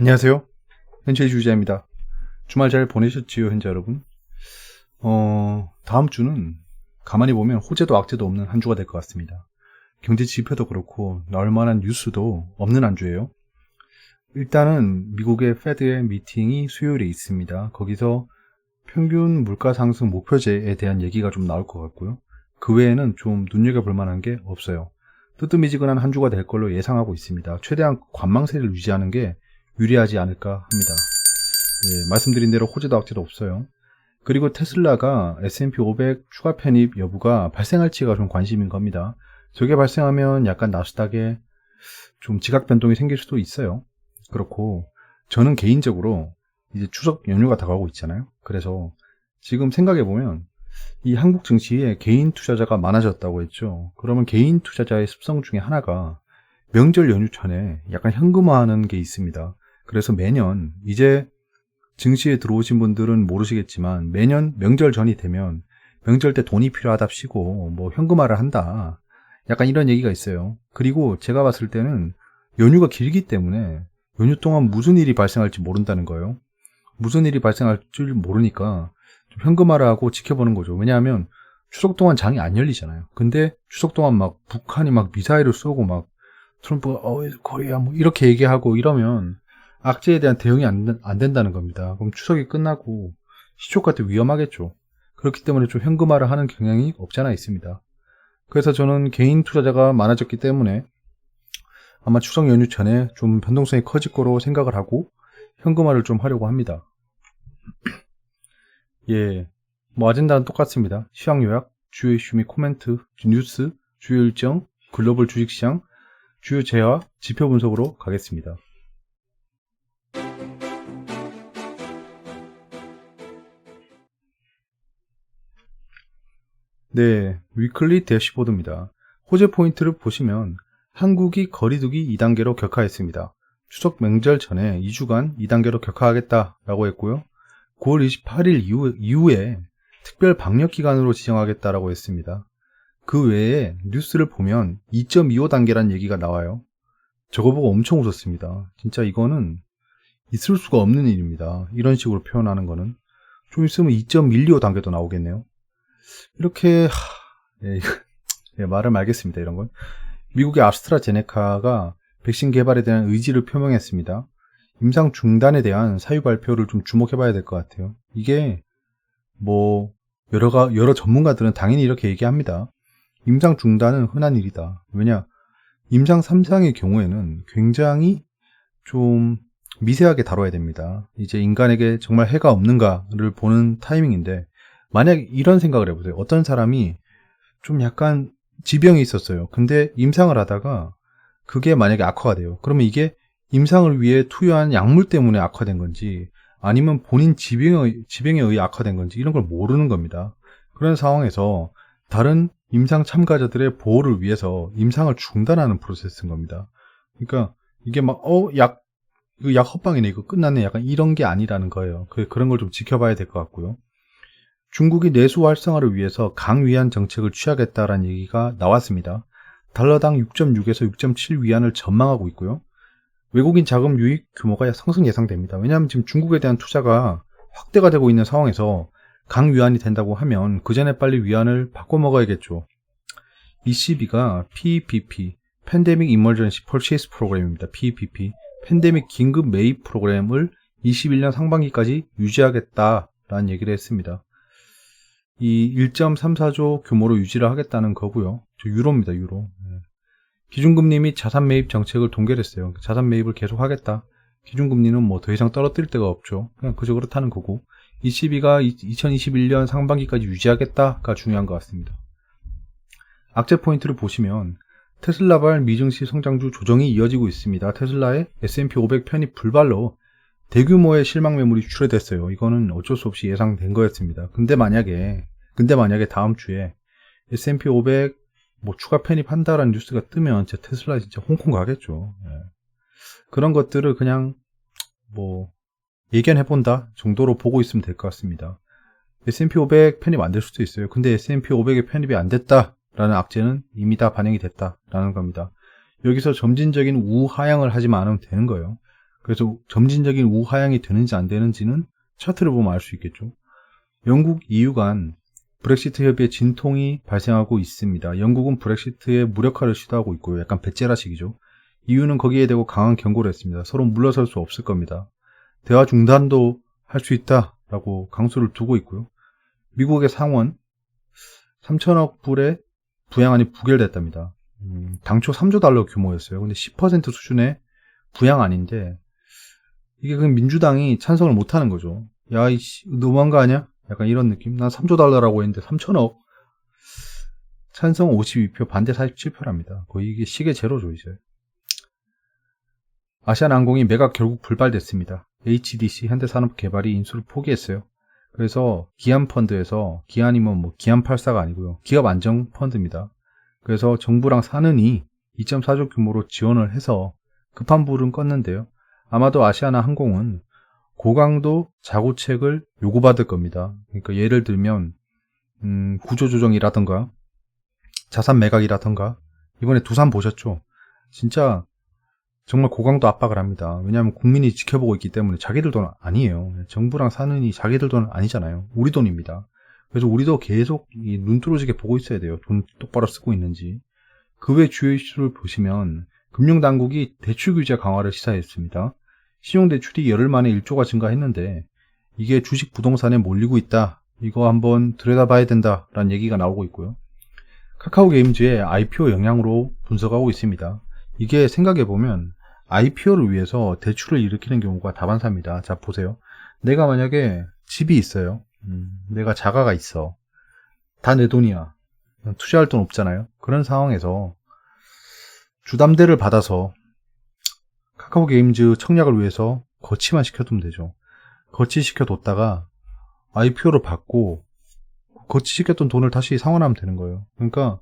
안녕하세요. 현재의 주자입니다. 주말 잘 보내셨지요, 현재 여러분? 다음 주는 가만히 보면 호재도 악재도 없는 한 주가 될 것 같습니다. 경제 지표도 그렇고 나올 만한 뉴스도 없는 한 주예요. 일단은 미국의 페드의 미팅이 수요일에 있습니다. 거기서 평균 물가 상승 목표제에 대한 얘기가 좀 나올 것 같고요. 그 외에는 좀 눈여겨볼 만한 게 없어요. 뜨뜻미지근한 한 주가 될 걸로 예상하고 있습니다. 최대한 관망세를 유지하는 게 유리하지 않을까 합니다. 예, 말씀드린 대로 호재도 악재도 없어요. 그리고 테슬라가 S&P 500 추가 편입 여부가 발생할지가 좀 관심인 겁니다. 저게 발생하면 약간 나스닥에 좀 지각 변동이 생길 수도 있어요. 그렇고 저는 개인적으로 이제 추석 연휴가 다가오고 있잖아요. 그래서 지금 생각해보면 이 한국 증시에 개인 투자자가 많아졌다고 했죠. 그러면 개인 투자자의 습성 중에 하나가 명절 연휴 전에 약간 현금화하는 게 있습니다. 그래서 매년 이제 증시에 들어오신 분들은 모르시겠지만 매년 명절 전이 되면 명절 때 돈이 필요하답시고 뭐 현금화를 한다. 약간 이런 얘기가 있어요. 그리고 제가 봤을 때는 연휴가 길기 때문에 연휴 동안 무슨 일이 발생할지 모른다는 거예요. 무슨 일이 발생할 줄 모르니까 좀 현금화를 하고 지켜보는 거죠. 왜냐하면 추석 동안 장이 안 열리잖아요. 근데 추석 동안 막 북한이 막 미사일을 쏘고 막 트럼프가 코리아 뭐 이렇게 얘기하고 이러면 악재에 대한 대응이 안 된다는 겁니다. 그럼 추석이 끝나고 시초가 때 위험하겠죠. 그렇기 때문에 좀 현금화를 하는 경향이 없잖아 있습니다. 그래서 저는 개인 투자자가 많아졌기 때문에 아마 추석 연휴 전에 좀 변동성이 커질 거로 생각을 하고 현금화를 좀 하려고 합니다. 예, 뭐 아젠다는 똑같습니다. 시황 요약, 주요 이슈 및 코멘트, 뉴스, 주요 일정, 글로벌 주식시장, 주요 재화, 지표 분석으로 가겠습니다. 네, 위클리 대시보드입니다. 호재 포인트를 보시면 한국이 거리두기 2단계로 격하했습니다. 추석 명절 전에 2주간 2단계로 격하하겠다라고 했고요. 9월 28일 이후에 특별 방역 기간으로 지정하겠다라고 했습니다. 그 외에 뉴스를 보면 2.25단계란 얘기가 나와요. 저거 보고 엄청 웃었습니다. 진짜 이거는 있을 수가 없는 일입니다. 이런 식으로 표현하는 거는. 좀 있으면 2.125단계도 나오겠네요. 이렇게 예, 예, 말을 말겠습니다. 이런 건 미국의 아스트라제네카가 백신 개발에 대한 의지를 표명했습니다. 임상 중단에 대한 사유 발표를 좀 주목해봐야 될 것 같아요. 이게 뭐 여러 전문가들은 당연히 이렇게 얘기합니다. 임상 중단은 흔한 일이다. 왜냐 임상 3상의 경우에는 굉장히 좀 미세하게 다뤄야 됩니다. 이제 인간에게 정말 해가 없는가를 보는 타이밍인데 만약 이런 생각을 해보세요. 어떤 사람이 좀 약간 지병이 있었어요. 근데 임상을 하다가 그게 만약에 악화가 돼요. 그러면 이게 임상을 위해 투여한 약물 때문에 악화된 건지 아니면 본인 지병에 의해 악화된 건지 이런 걸 모르는 겁니다. 그런 상황에서 다른 임상 참가자들의 보호를 위해서 임상을 중단하는 프로세스인 겁니다. 그러니까 이게 막 이거 약 헛방이네 이거 끝났네 약간 이런 게 아니라는 거예요. 그런 걸 좀 지켜봐야 될 것 같고요. 중국이 내수 활성화를 위해서 강위안 정책을 취하겠다라는 얘기가 나왔습니다. 달러당 6.6에서 6.7 위안을 전망하고 있고요. 외국인 자금 유입 규모가 상승 예상됩니다. 왜냐하면 지금 중국에 대한 투자가 확대가 되고 있는 상황에서 강위안이 된다고 하면 그 전에 빨리 위안을 바꿔 먹어야겠죠. ECB가 PEPP, Pandemic Emergency Purchase Program입니다. PEPP, 팬데믹 긴급 매입 프로그램을 21년 상반기까지 유지하겠다라는 얘기를 했습니다. 이 1.34조 규모로 유지를 하겠다는 거고요. 저 유로입니다, 유로. 기준금리 및 자산 매입 정책을 동결했어요. 자산 매입을 계속 하겠다. 기준금리는 뭐 더 이상 떨어뜨릴 데가 없죠. 그냥 그저 그렇다는 거고. ECB가 2021년 상반기까지 유지하겠다가 중요한 것 같습니다. 악재 포인트를 보시면 테슬라발 미증시 성장주 조정이 이어지고 있습니다. 테슬라의 S&P 500 편입 불발로 대규모의 실망 매물이 출회됐어요. 이거는 어쩔 수 없이 예상된 거였습니다. 근데 만약에 다음 주에 S&P 500 뭐 추가 편입한다라는 뉴스가 뜨면 진짜 테슬라 진짜 홍콩 가겠죠. 예. 그런 것들을 그냥 뭐 예견해본다 정도로 보고 있으면 될 것 같습니다. S&P 500 편입 안 될 수도 있어요. 근데 S&P 500에 편입이 안 됐다라는 악재는 이미 다 반영이 됐다라는 겁니다. 여기서 점진적인 우하향을 하지만 않으면 되는 거예요. 그래서 점진적인 우하향이 되는지 안 되는지는 차트를 보면 알 수 있겠죠. 영국 EU 간 브렉시트 협의에 진통이 발생하고 있습니다. 영국은 브렉시트의 무력화를 시도하고 있고요. 약간 배째라식이죠. EU는 거기에 대고 강한 경고를 했습니다. 서로 물러설 수 없을 겁니다. 대화 중단도 할 수 있다라고 강수를 두고 있고요. 미국의 상원 3천억 불의 부양안이 부결됐답니다. 당초 3조 달러 규모였어요. 근데 10% 수준의 부양안인데 이게 그냥 민주당이 찬성을 못하는 거죠. 야, 이씨, 너무한 거 아니야? 약간 이런 느낌. 난 3조 달러라고 했는데 3천억. 찬성 52표, 반대 47표랍니다. 거의 이게 시계 제로죠, 이제. 아시아나항공이 매각 결국 불발됐습니다. HDC 현대산업개발이 인수를 포기했어요. 그래서 기안펀드에서, 기안이면 뭐 기안84가 아니고요. 기업안정펀드입니다. 그래서 정부랑 사는이 2.4조 규모로 지원을 해서 급한 불은 껐는데요. 아마도 아시아나항공은 고강도 자구책을 요구받을 겁니다. 그러니까 예를 들면 구조조정이라던가 자산 매각이라던가 이번에 두산 보셨죠? 진짜 정말 고강도 압박을 합니다. 왜냐하면 국민이 지켜보고 있기 때문에 자기들 돈 아니에요. 정부랑 사느니 자기들 돈 아니잖아요. 우리 돈입니다. 그래서 우리도 계속 눈 뚫어지게 보고 있어야 돼요. 돈 똑바로 쓰고 있는지. 그 외 주요 이슈를 보시면 금융당국이 대출 규제 강화를 시사했습니다. 신용대출이 열흘 만에 1조가 증가했는데 이게 주식 부동산에 몰리고 있다. 이거 한번 들여다봐야 된다라는 얘기가 나오고 있고요. 카카오게임즈의 IPO 영향으로 분석하고 있습니다. 이게 생각해보면 IPO를 위해서 대출을 일으키는 경우가 다반사입니다. 자, 보세요. 내가 만약에 집이 있어요. 내가 자가가 있어. 다 내 돈이야. 투자할 돈 없잖아요. 그런 상황에서 주담대를 받아서 카카오게임즈 청약을 위해서 거치만 시켜두면 되죠. 거치 시켜뒀다가 IPO를 받고 거치 시켰던 돈을 다시 상환하면 되는 거예요. 그러니까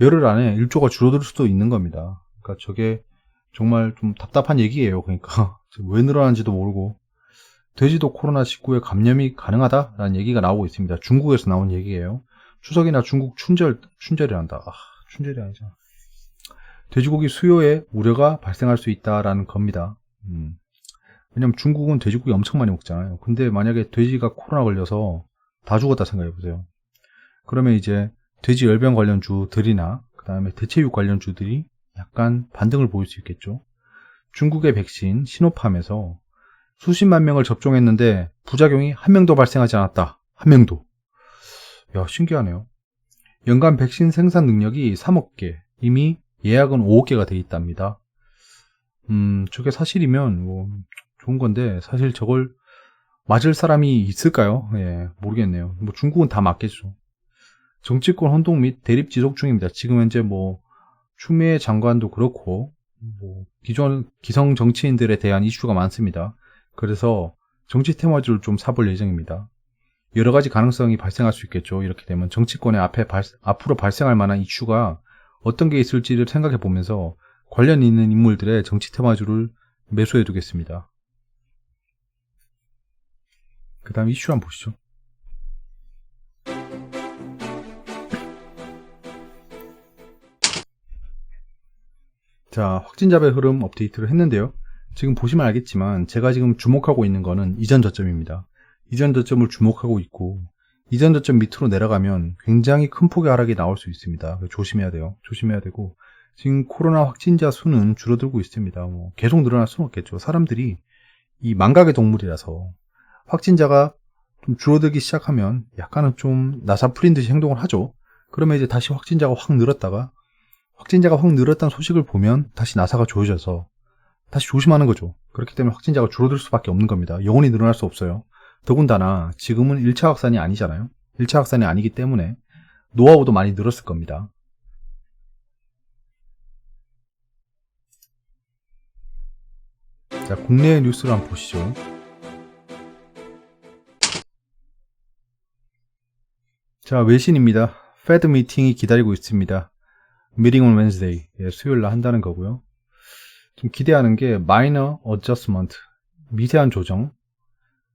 열흘 안에 1조가 줄어들 수도 있는 겁니다. 그러니까 저게 정말 좀 답답한 얘기예요. 그러니까 왜 늘어난지도 모르고 돼지도 코로나19에 감염이 가능하다라는 얘기가 나오고 있습니다. 중국에서 나온 얘기예요. 추석이나 중국 춘절이란다. 춘절이 아니잖아. 돼지고기 수요에 우려가 발생할 수 있다라는 겁니다. 왜냐면 중국은 돼지고기 엄청 많이 먹잖아요. 근데 만약에 돼지가 코로나 걸려서 다 죽었다 생각해보세요. 그러면 이제 돼지 열병 관련주들이나 그 다음에 대체육 관련주들이 약간 반등을 보일 수 있겠죠. 중국의 백신 시노팜에서 수십만 명을 접종했는데 부작용이 한 명도 발생하지 않았다. 한 명도. 야, 신기하네요. 연간 백신 생산 능력이 3억 개, 이미 예약은 5억 개가 돼 있답니다. 저게 사실이면 뭐 좋은 건데 사실 저걸 맞을 사람이 있을까요? 예, 모르겠네요. 뭐 중국은 다 맞겠죠. 정치권 혼동 및 대립 지속 중입니다. 지금 현재 뭐 추미애 장관도 그렇고 뭐 기존 기성 정치인들에 대한 이슈가 많습니다. 그래서 정치 테마주를 좀 사볼 예정입니다. 여러 가지 가능성이 발생할 수 있겠죠. 이렇게 되면 정치권의 앞으로 발생할 만한 이슈가 어떤 게 있을지를 생각해 보면서 관련 있는 인물들의 정치 테마주를 매수해 두겠습니다. 그 다음 이슈 한번 보시죠. 자, 확진자별 흐름 업데이트를 했는데요. 지금 보시면 알겠지만 제가 지금 주목하고 있는 거는 이전 저점입니다. 이전 저점을 주목하고 있고 이전 저점 밑으로 내려가면 굉장히 큰 폭의 하락이 나올 수 있습니다. 조심해야 돼요. 조심해야 되고 지금 코로나 확진자 수는 줄어들고 있습니다. 뭐 계속 늘어날 수는 없겠죠. 사람들이 이 망각의 동물이라서 확진자가 좀 줄어들기 시작하면 약간은 좀 나사풀인 듯이 행동을 하죠. 그러면 이제 다시 확진자가 확 늘었다가 확진자가 확 늘었다는 소식을 보면 다시 나사가 좋아져서 다시 조심하는 거죠. 그렇기 때문에 확진자가 줄어들 수밖에 없는 겁니다. 영원히 늘어날 수 없어요. 더군다나 지금은 1차 확산이 아니잖아요. 1차 확산이 아니기 때문에 노하우도 많이 늘었을 겁니다. 자, 국내 뉴스를 한번 보시죠. 자, 외신입니다. Fed 미팅이 기다리고 있습니다. Meeting on Wednesday. 예, 수요일날 한다는 거고요. 좀 기대하는 게 Minor Adjustment, 미세한 조정.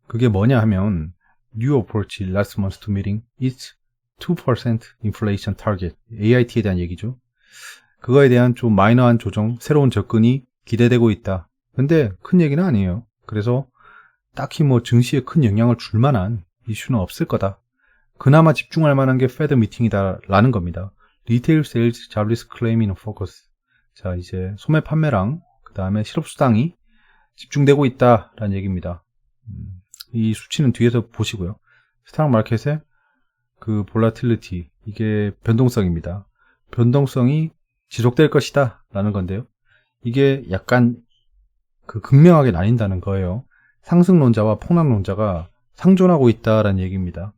그게 뭐냐 하면 New approach last month to meeting is 2% inflation target. AIT에 대한 얘기죠. 그거에 대한 좀 마이너한 조정, 새로운 접근이 기대되고 있다. 근데 큰 얘기는 아니에요. 그래서 딱히 뭐 증시에 큰 영향을 줄 만한 이슈는 없을 거다. 그나마 집중할 만한 게 페드 미팅이다라는 겁니다. 리테일 세일즈 잡리스 클레이밍 포커스. 자, 이제 소매 판매랑 그 다음에 실업수당이 집중되고 있다라는 얘기입니다. 이 수치는 뒤에서 보시고요. 스탁 마켓의 그 볼라틸리티, 이게 변동성입니다. 변동성이 지속될 것이다 라는 건데요. 이게 약간 그 극명하게 나뉜다는 거예요. 상승론자와 폭락론자가 상존하고 있다라는 얘기입니다.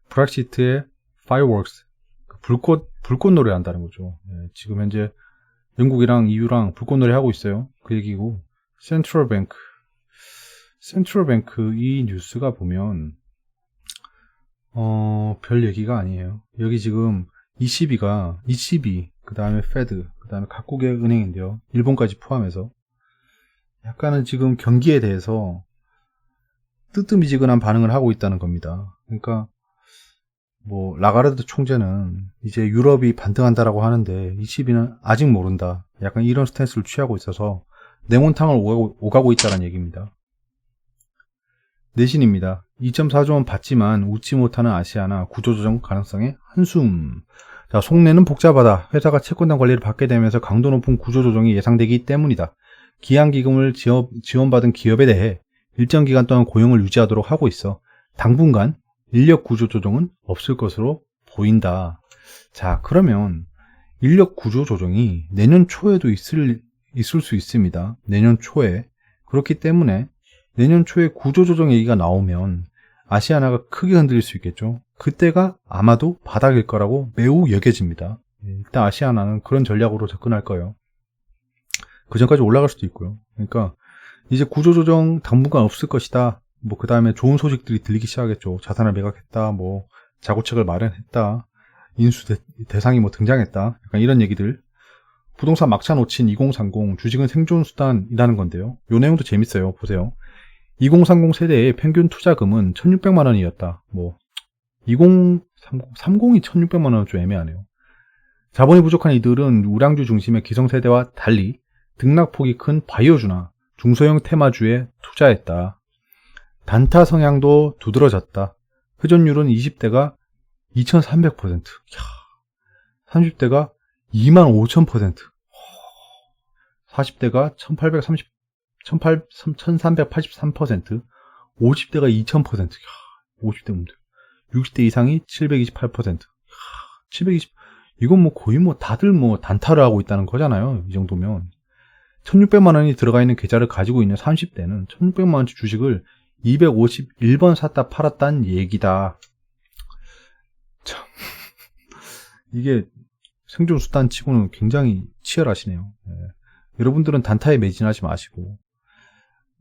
브렉시트의 fireworks, 불꽃 노래 한다는 거죠. 지금 현재 영국이랑 EU랑 불꽃 노래 하고 있어요. 그 얘기고, 센트럴뱅크 이 뉴스가 보면 별 얘기가 아니에요. 여기 지금 ECB, 그 다음에 페드, 그 다음에 각국의 은행인데요. 일본까지 포함해서 약간은 지금 경기에 대해서 뜨뜻미지근한 반응을 하고 있다는 겁니다. 그러니까 뭐 라가르드 총재는 이제 유럽이 반등한다라고 하는데 ECB는 아직 모른다. 약간 이런 스탠스를 취하고 있어서 냉온탕을 오가고 있다는 얘기입니다. 내신입니다. 2.4조 원 받지만 웃지 못하는 아시아나 구조조정 가능성의 한숨. 자, 속내는 복잡하다. 회사가 채권단 관리를 받게 되면서 강도 높은 구조조정이 예상되기 때문이다. 기한기금을 지원받은 기업에 대해 일정 기간 동안 고용을 유지하도록 하고 있어. 당분간 인력 구조조정은 없을 것으로 보인다. 자, 그러면 인력 구조조정이 내년 초에도 있을 수 있습니다. 내년 초에. 그렇기 때문에 내년 초에 구조조정 얘기가 나오면 아시아나가 크게 흔들릴 수 있겠죠. 그때가 아마도 바닥일 거라고 매우 여겨집니다. 일단 아시아나는 그런 전략으로 접근할 거예요. 그 전까지 올라갈 수도 있고요. 그러니까 이제 구조조정 당분간 없을 것이다. 뭐 그 다음에 좋은 소식들이 들리기 시작하겠죠. 자산을 매각했다. 뭐 자구책을 마련했다. 인수 대상이 뭐 등장했다. 약간 이런 얘기들. 부동산 막차 놓친 2030 주식은 생존수단이라는 건데요. 요 내용도 재밌어요. 보세요. 2030 세대의 평균 투자금은 1600만 원이었다. 뭐 2030이 1600만 원은 좀 애매하네요. 자본이 부족한 이들은 우량주 중심의 기성세대와 달리 등락폭이 큰 바이오주나 중소형 테마주에 투자했다. 단타 성향도 두드러졌다. 회전율은 20대가 2300%, 30대가 25000%, 40대가 1383%, 50대가 2000%, 50대 분들, 60대 이상이 728%, 720, 이건 뭐 거의 뭐 다들 뭐 단타를 하고 있다는 거잖아요. 이 정도면. 1600만 원이 들어가 있는 계좌를 가지고 있는 30대는 1600만 원치 주식을 251번 샀다 팔았다는 얘기다. 참, 이게 생존 수단 치고는 굉장히 치열하시네요. 여러분들은 단타에 매진하지 마시고,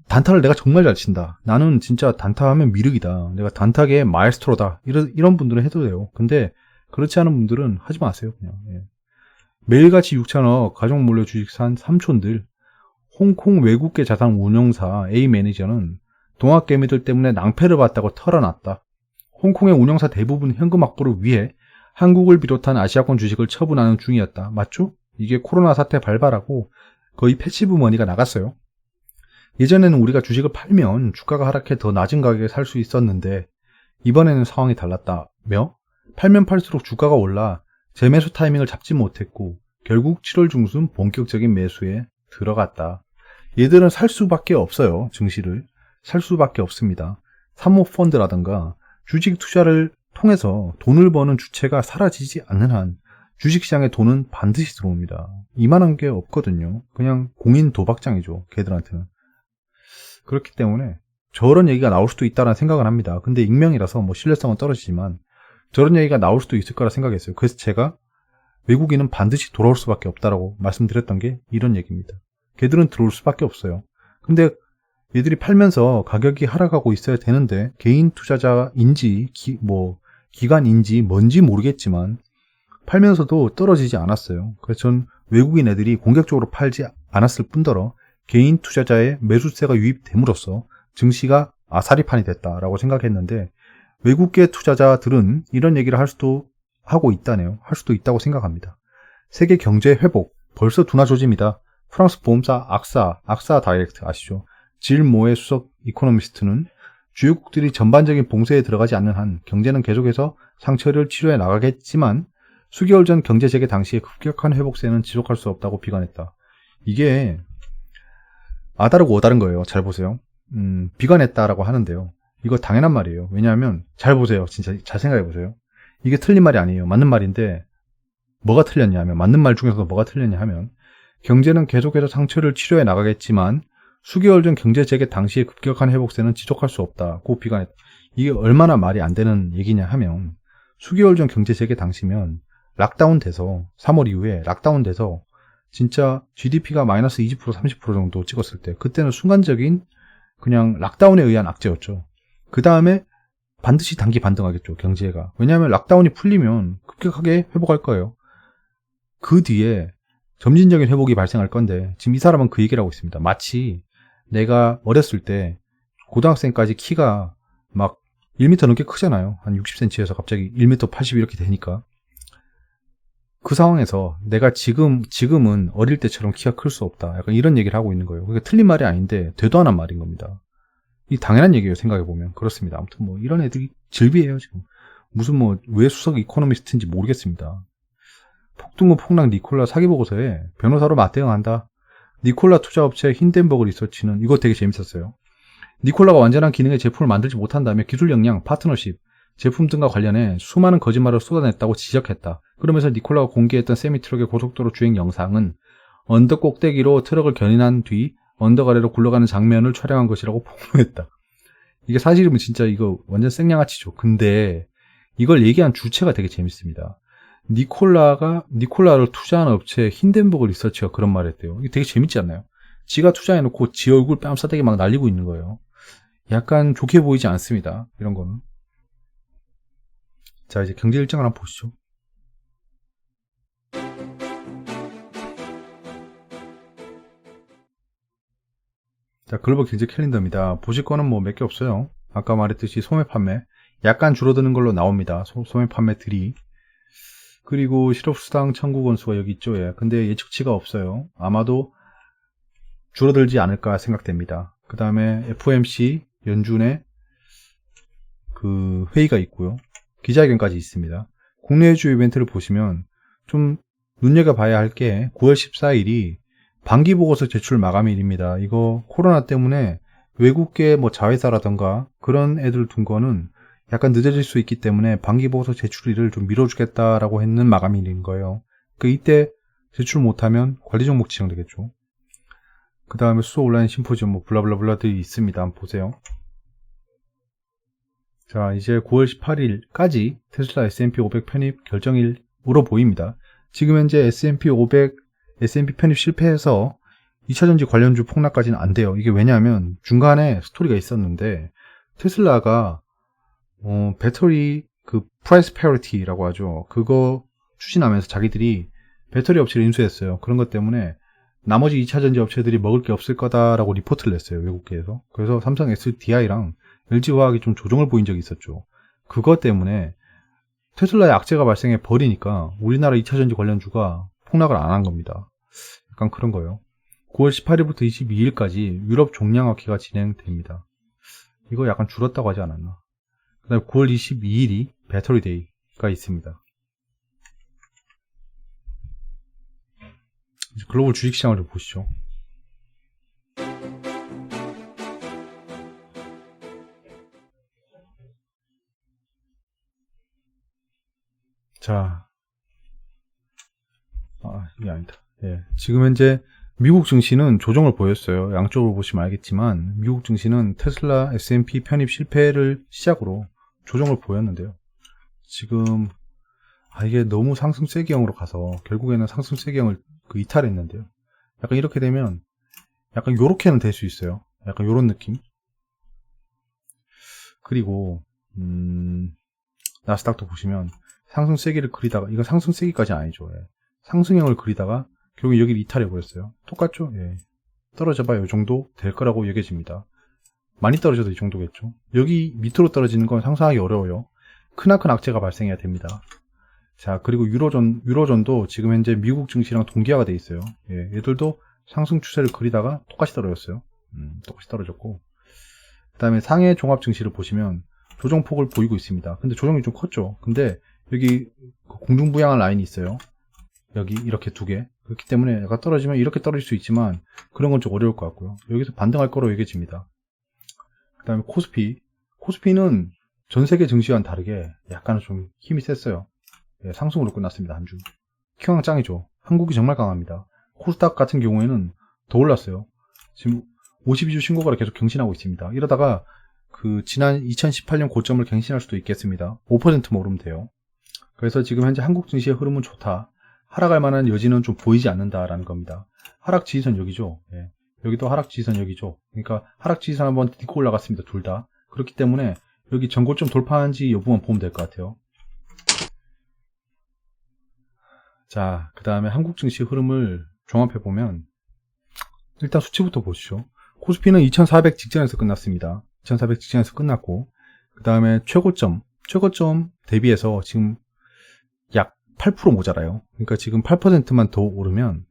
단타를 내가 정말 잘 친다. 나는 진짜 단타하면 미륵이다. 내가 단타계의 마에스트로다. 이런 분들은 해도 돼요. 근데 그렇지 않은 분들은 하지 마세요. 그냥. 매일같이 6천억 가족 몰래 주식 산 삼촌들. 홍콩 외국계 자산 운용사 A 매니저는 동학개미들 때문에 낭패를 봤다고 털어놨다. 홍콩의 운용사 대부분 현금 확보를 위해 한국을 비롯한 아시아권 주식을 처분하는 중이었다. 맞죠? 이게 코로나 사태 발발하고 거의 패시브 머니가 나갔어요. 예전에는 우리가 주식을 팔면 주가가 하락해 더 낮은 가격에 살 수 있었는데 이번에는 상황이 달랐다며 팔면 팔수록 주가가 올라 재매수 타이밍을 잡지 못했고 결국 7월 중순 본격적인 매수에 들어갔다. 얘들은 살 수밖에 없어요. 증시를 살 수밖에 없습니다. 사모펀드라든가 주식 투자를 통해서 돈을 버는 주체가 사라지지 않는 한 주식시장에 돈은 반드시 들어옵니다. 이만한 게 없거든요. 그냥 공인 도박장이죠. 걔들한테는. 그렇기 때문에 저런 얘기가 나올 수도 있다는 생각을 합니다. 근데 익명이라서 뭐 신뢰성은 떨어지지만 저런 얘기가 나올 수도 있을 거라 생각했어요. 그래서 제가 외국인은 반드시 돌아올 수밖에 없다라고 말씀드렸던 게 이런 얘기입니다. 걔들은 들어올 수밖에 없어요. 근데 얘들이 팔면서 가격이 하락하고 있어야 되는데 개인 투자자인지 기관인지 뭔지 모르겠지만 팔면서도 떨어지지 않았어요. 그래서 전 외국인 애들이 공격적으로 팔지 않았을 뿐더러 개인 투자자의 매수세가 유입됨으로써 증시가 아사리판이 됐다라고 생각했는데 외국계 투자자들은 이런 얘기를 할 수도 하고 있다네요. 할 수도 있다고 생각합니다. 세계 경제 회복 벌써 둔화 조짐이다. 프랑스 보험사 악사 다이렉트 아시죠? 질 모의 수석 이코노미스트는 주요국들이 전반적인 봉쇄에 들어가지 않는 한 경제는 계속해서 상처를 치료해 나가겠지만 수개월 전 경제 재개 당시의 급격한 회복세는 지속할 수 없다고 비관했다. 이게 아다르고 어다른 거예요. 잘 보세요. 비관했다라고 하는데요. 이거 당연한 말이에요. 왜냐하면 잘 보세요. 진짜 잘 생각해 보세요. 이게 틀린 말이 아니에요. 맞는 말인데 뭐가 틀렸냐 하면 맞는 말 중에서 뭐가 틀렸냐 하면 경제는 계속해서 상처를 치료해 나가겠지만 수개월 전 경제 재개 당시의 급격한 회복세는 지속할 수 없다고 비관했다. 이게 얼마나 말이 안 되는 얘기냐 하면 수개월 전 경제 재개 당시면 락다운 돼서 3월 이후에 락다운 돼서 진짜 GDP가 마이너스 20% 30% 정도 찍었을 때 그때는 순간적인 그냥 락다운에 의한 악재였죠. 그 다음에 반드시 단기 반등하겠죠. 경제가. 왜냐하면 락다운이 풀리면 급격하게 회복할 거예요. 그 뒤에 점진적인 회복이 발생할 건데 지금 이 사람은 그 얘기를 하고 있습니다. 마치 내가 어렸을 때 고등학생까지 키가 막 1m 넘게 크잖아요. 한 60cm에서 갑자기 1m 80 이렇게 되니까 그 상황에서 내가 지금은 어릴 때처럼 키가 클 수 없다. 약간 이런 얘기를 하고 있는 거예요. 그러니까 틀린 말이 아닌데 되도 않은 말인 겁니다. 이 당연한 얘기예요. 생각해보면. 그렇습니다. 아무튼 뭐 이런 애들이 질비해요. 지금. 무슨 뭐 왜 수석 이코노미스트인지 모르겠습니다. 폭등후 폭락 니콜라 사기 보고서에 변호사로 맞대응한다. 니콜라 투자업체 힌덴버그 리서치는 이거 되게 재밌었어요. 니콜라가 완전한 기능의 제품을 만들지 못한다며 기술 역량, 파트너십, 제품 등과 관련해 수많은 거짓말을 쏟아냈다고 지적했다. 그러면서 니콜라가 공개했던 세미트럭의 고속도로 주행 영상은 언덕 꼭대기로 트럭을 견인한 뒤 언덕 아래로 굴러가는 장면을 촬영한 것이라고 폭로했다. 이게 사실이면 진짜 이거 완전 생양아치죠. 근데 이걸 얘기한 주체가 되게 재밌습니다. 니콜라를 투자한 업체 힌덴버그 리서치가 그런 말을 했대요. 이게 되게 재밌지 않나요? 지가 투자해놓고 지 얼굴 뺨싸대기 막 날리고 있는 거예요. 약간 좋게 보이지 않습니다. 이런 거는. 자, 이제 경제 일정을 한번 보시죠. 자, 글로벌 경제 캘린더입니다. 보실 거는 뭐 몇 개 없어요. 아까 말했듯이 소매 판매 약간 줄어드는 걸로 나옵니다. 소매 판매들이. 그리고 실업수당 청구 건수가 여기 있죠. 예. 근데 예측치가 없어요. 아마도 줄어들지 않을까 생각됩니다. 그 다음에 FOMC 연준의 그 회의가 있고요. 기자회견까지 있습니다. 국내 주요 이벤트를 보시면 좀 눈여겨봐야 할 게 9월 14일이 반기보고서 제출 마감일입니다. 이거 코로나 때문에 외국계 뭐 자회사라던가 그런 애들 둔 거는 약간 늦어질 수 있기 때문에 반기보고서 제출일을 좀 미뤄주겠다라고 했는 마감일인 거예요. 그 이때 제출 못하면 관리 종목 지정되겠죠. 그 다음에 수소 온라인 심포지엄 뭐 블라블라블라들이 있습니다. 한번 보세요. 자, 이제 9월 18일까지 테슬라 S&P 500 편입 결정일으로 보입니다. 지금 현재 S&P 500 S&P 편입 실패해서 2차전지 관련주 폭락까지는 안 돼요. 이게 왜냐하면 중간에 스토리가 있었는데 테슬라가 배터리 그 프라이스 패리티라고 하죠. 그거 추진하면서 자기들이 배터리 업체를 인수했어요. 그런 것 때문에 나머지 2차전지 업체들이 먹을 게 없을 거다라고 리포트를 냈어요. 외국계에서. 그래서 삼성 SDI랑 LG화학이 좀 조정을 보인 적이 있었죠. 그것 때문에 테슬라에 악재가 발생해 버리니까 우리나라 2차전지 관련주가 폭락을 안 한 겁니다. 약간 그런 거예요. 9월 18일부터 22일까지 유럽 종량학회가 진행됩니다. 이거 약간 줄었다고 하지 않았나. 그 다음에 9월 22일이 배터리 데이가 있습니다. 이제 글로벌 주식시장을 좀 보시죠. 자, 이게 아니다. 예. 지금 현재 미국 증시는 조정을 보였어요. 양쪽으로 보시면 알겠지만 미국 증시는 테슬라 S&P 편입 실패를 시작으로 조정을 보였는데요. 지금 이게 너무 상승 세기형으로 가서 결국에는 상승 세기형을 이탈했는데요. 약간 이렇게 되면 약간 요렇게는 될 수 있어요. 약간 요런 느낌. 그리고 나스닥도 보시면 상승 세기를 그리다가 이거 상승 세기까지 아니죠. 예. 상승형을 그리다가 결국 여기를 이탈해 버렸어요. 똑같죠? 예. 떨어져봐야 이 정도 될 거라고 여겨집니다. 많이 떨어져도 이 정도겠죠. 여기 밑으로 떨어지는 건 상상하기 어려워요. 크나큰 악재가 발생해야 됩니다. 자, 그리고 유로존도 지금 현재 미국 증시랑 동기화가 돼 있어요. 예, 얘들도 상승 추세를 그리다가 똑같이 떨어졌어요. 똑같이 떨어졌고, 그 다음에 상해 종합 증시를 보시면 조정폭을 보이고 있습니다. 근데 조정이 좀 컸죠. 근데 여기 공중부양한 라인이 있어요. 여기 이렇게 두 개. 그렇기 때문에 약간 떨어지면 이렇게 떨어질 수 있지만 그런 건 좀 어려울 것 같고요. 여기서 반등할 거로 여겨집니다. 그 다음에 코스피는 전 세계 증시와는 다르게 약간은 좀 힘이 셌어요. 예, 상승으로 끝났습니다. 한 주. 키왕 짱이죠. 한국이 정말 강합니다. 코스닥 같은 경우에는 더 올랐어요. 지금 52주 신고가를 계속 갱신하고 있습니다. 이러다가 그 지난 2018년 고점을 갱신할 수도 있겠습니다. 5%만 오르면 돼요. 그래서 지금 현재 한국 증시의 흐름은 좋다. 하락할 만한 여지는 좀 보이지 않는다라는 겁니다. 하락 지지선 여기죠. 예. 여기도 하락 지지선 여기죠. 그러니까 하락 지지선 한번 딛고 올라갔습니다. 둘 다. 그렇기 때문에 여기 전고점 돌파한지 여부만 보면 될 것 같아요. 자, 그 다음에 한국 증시 흐름을 종합해 보면 일단 수치부터 보시죠. 코스피는 2400 직전에서 끝났습니다. 2400 직전에서 끝났고, 그 다음에 최고점 대비해서 지금 약 8% 모자라요. 그러니까 지금 8%만 더 오르면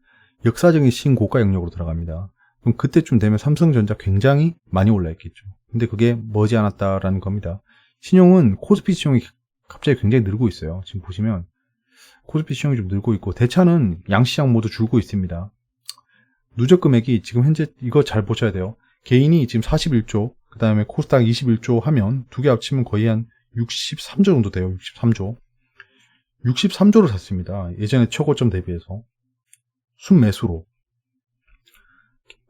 역사적인 신고가 영역으로 들어갑니다. 그럼 그때쯤 되면 삼성전자 굉장히 많이 올라있겠죠. 근데 그게 머지않았다라는 겁니다. 신용은 코스피 신용이 갑자기 굉장히 늘고 있어요. 지금 보시면 코스피 신용이 좀 늘고 있고, 대차는 양시장 모두 줄고 있습니다. 누적 금액이 지금 현재 이거 잘 보셔야 돼요. 개인이 지금 41조, 그 다음에 코스닥 21조 하면 두 개 합치면 거의 한 63조 정도 돼요. 63조를 샀습니다. 예전에 최고점 대비해서 순매수로.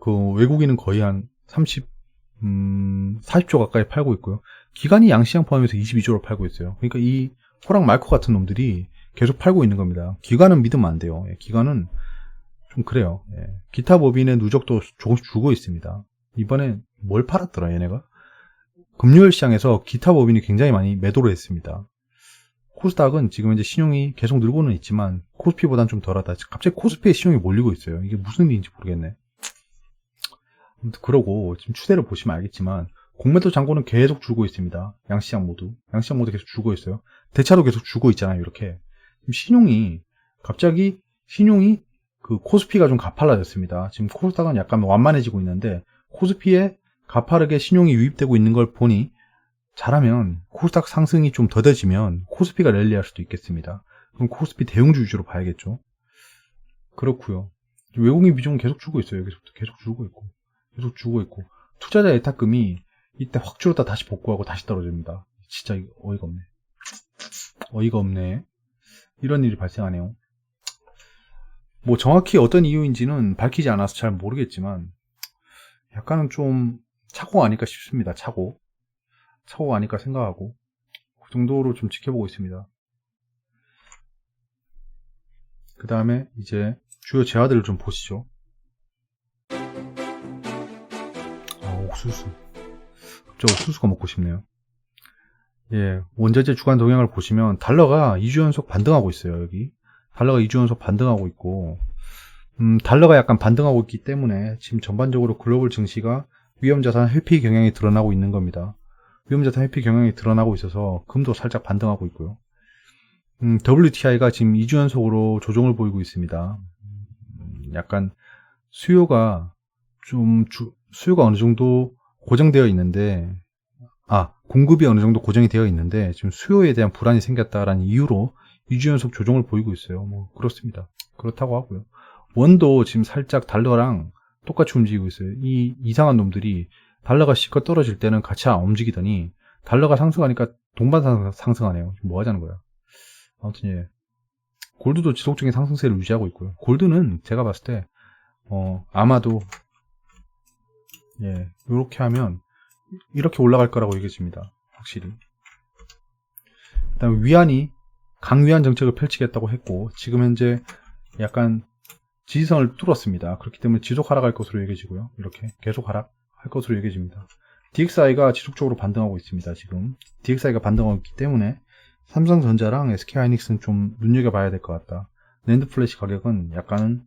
그 외국인은 거의 한 40조 가까이 팔고 있고요. 기관이 양시장 포함해서 22조를 팔고 있어요. 그러니까 이 호랑 말코 같은 놈들이 계속 팔고 있는 겁니다. 기관은 믿으면 안 돼요. 기관은 좀 그래요. 기타 법인의 누적도 조금씩 줄고 있습니다. 이번에 뭘 팔았더라 얘네가? 금요일 시장에서 기타 법인이 굉장히 많이 매도를 했습니다. 코스닥은 지금 현재 신용이 계속 늘고는 있지만 코스피보다는 좀 덜하다. 갑자기 코스피에 신용이 몰리고 있어요. 이게 무슨 일인지 모르겠네. 그러고 지금 추세를 보시면 알겠지만 공매도 잔고는 계속 줄고 있습니다. 양시장 모두 계속 줄고 있어요. 대차도 계속 줄고 있잖아요. 이렇게 갑자기 신용이 그 코스피가 좀 가팔라졌습니다. 지금 코스닥은 약간 완만해지고 있는데 코스피에 가파르게 신용이 유입되고 있는 걸 보니 잘하면 코스닥 상승이 좀 더뎌지면 코스피가 랠리할 수도 있겠습니다. 그럼 코스피 대형주 위주로 봐야겠죠. 그렇고요. 외국인 비중은 계속 줄고 있어요. 계속 줄고 있고 투자자 예탁금이 이때 확 줄었다 다시 복구하고 다시 떨어집니다. 진짜 어이가 없네. 이런 일이 발생하네요. 뭐 정확히 어떤 이유인지는 밝히지 않아서 잘 모르겠지만 약간은 좀 착오가 아닐까 싶습니다. 착오가 아닐까 생각하고 그 정도로 좀 지켜보고 있습니다. 그 다음에 이제 주요 재화들을 좀 보시죠. 옥수수. 갑자기 옥수수가 먹고 싶네요. 예, 원자재 주간 동향을 보시면 달러가 2주 연속 반등하고 있어요. 여기 달러가 2주 연속 반등하고 있고, 달러가 약간 반등하고 있기 때문에 지금 전반적으로 글로벌 증시가 위험자산 회피 경향이 드러나고 있는 겁니다. 위험자산 회피 경향이 드러나고 있어서 금도 살짝 반등하고 있고요. WTI가 지금 2주 연속으로 조정을 보이고 있습니다. 약간 수요가 어느 정도 고정되어 있는데, 공급이 어느 정도 고정이 되어 있는데 지금 수요에 대한 불안이 생겼다라는 이유로 2주 연속 조정을 보이고 있어요. 뭐 그렇습니다. 그렇다고 하고요. 원도 지금 살짝 달러랑 똑같이 움직이고 있어요. 이 이상한 놈들이 달러가 실컷 떨어질 때는 같이 안 움직이더니 달러가 상승하니까 동반 상승하네요. 뭐 하자는 거야. 아무튼 예. 골드도 지속적인 상승세를 유지하고 있고요. 골드는 제가 봤을 때 아마도 이렇게 하면 이렇게 올라갈 거라고 얘기해집니다. 확실히. 그다음에 위안이 강위안 정책을 펼치겠다고 했고 지금 현재 약간 지지선을 뚫었습니다. 그렇기 때문에 지속 하락할 것으로 여겨지고요. 이렇게 계속 하락할 것으로 여겨집니다. DXI가 지속적으로 반등하고 있습니다. 지금 DXI가 반등하고 있기 때문에 삼성전자랑 SK하이닉스는 좀 눈여겨봐야 될 것 같다. 낸드 플래시 가격은 약간은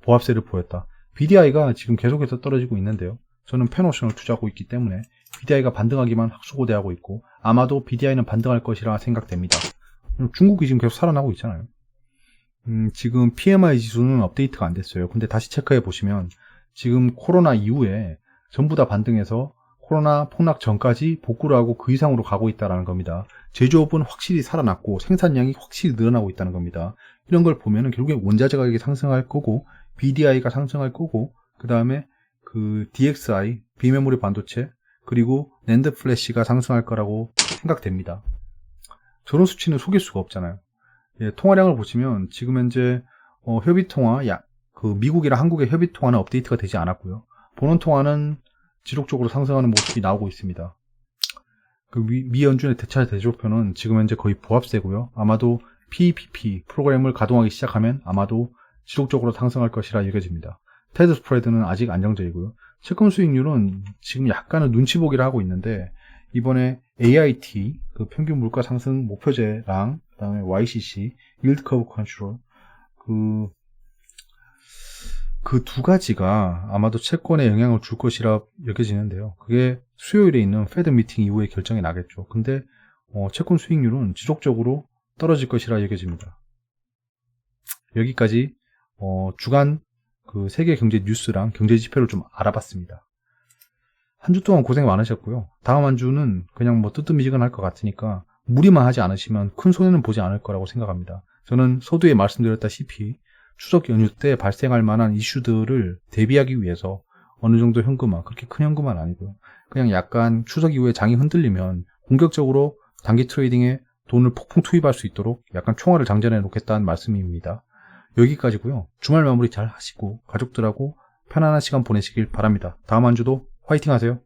보합세를 보였다. BDI가 지금 계속해서 떨어지고 있는데요. 저는 펜옵션을 투자하고 있기 때문에 BDI가 반등하기만 확소고대하고 있고 아마도 BDI는 반등할 것이라 생각됩니다. 중국이 지금 계속 살아나고 있잖아요. 지금 PMI 지수는 업데이트가 안 됐어요. 근데 다시 체크해 보시면 지금 코로나 이후에 전부 다 반등해서 코로나 폭락 전까지 복구를 하고 그 이상으로 가고 있다는 겁니다. 제조업은 확실히 살아났고 생산량이 확실히 늘어나고 있다는 겁니다. 이런 걸 보면은 결국에 원자재 가격이 상승할 거고 BDI가 상승할 거고 그 다음에 그 DXI 비메모리 반도체 그리고 낸드 플래시가 상승할 거라고 생각됩니다. 저런 수치는 속일 수가 없잖아요. 예, 통화량을 보시면 지금 현재 협의통화 그 미국이랑 한국의 협의통화는 업데이트가 되지 않았고요. 본원통화는 지속적으로 상승하는 모습이 나오고 있습니다. 그 미 연준의 대차 대조표는 지금 현재 거의 보합세고요. 아마도 PEPP 프로그램을 가동하기 시작하면 아마도 지속적으로 상승할 것이라 여겨집니다. 테드 스프레드는 아직 안정적이고요. 채권 수익률은 지금 약간은 눈치 보기를 하고 있는데 이번에 AIT 그 평균 물가 상승 목표제랑 그다음에 YCC Yield Curve Control 그 두 가지가 아마도 채권에 영향을 줄 것이라 여겨지는데요. 그게 수요일에 있는 페드 미팅 이후에 결정이 나겠죠. 근데 채권 수익률은 지속적으로 떨어질 것이라 여겨집니다. 여기까지 주간 그 세계 경제 뉴스랑 경제 지표를 좀 알아봤습니다. 한 주 동안 고생 많으셨고요. 다음 한 주는 그냥 뭐 뜨뜻미지근할 것 같으니까 무리만 하지 않으시면 큰 손해는 보지 않을 거라고 생각합니다. 저는 서두에 말씀드렸다시피 추석 연휴 때 발생할 만한 이슈들을 대비하기 위해서 어느 정도 현금화, 그렇게 큰 현금화는 아니고요. 그냥 약간 추석 이후에 장이 흔들리면 공격적으로 단기 트레이딩에 돈을 폭풍 투입할 수 있도록 약간 총알을 장전해 놓겠다는 말씀입니다. 여기까지고요. 주말 마무리 잘 하시고 가족들하고 편안한 시간 보내시길 바랍니다. 다음 한 주도 화이팅 하세요.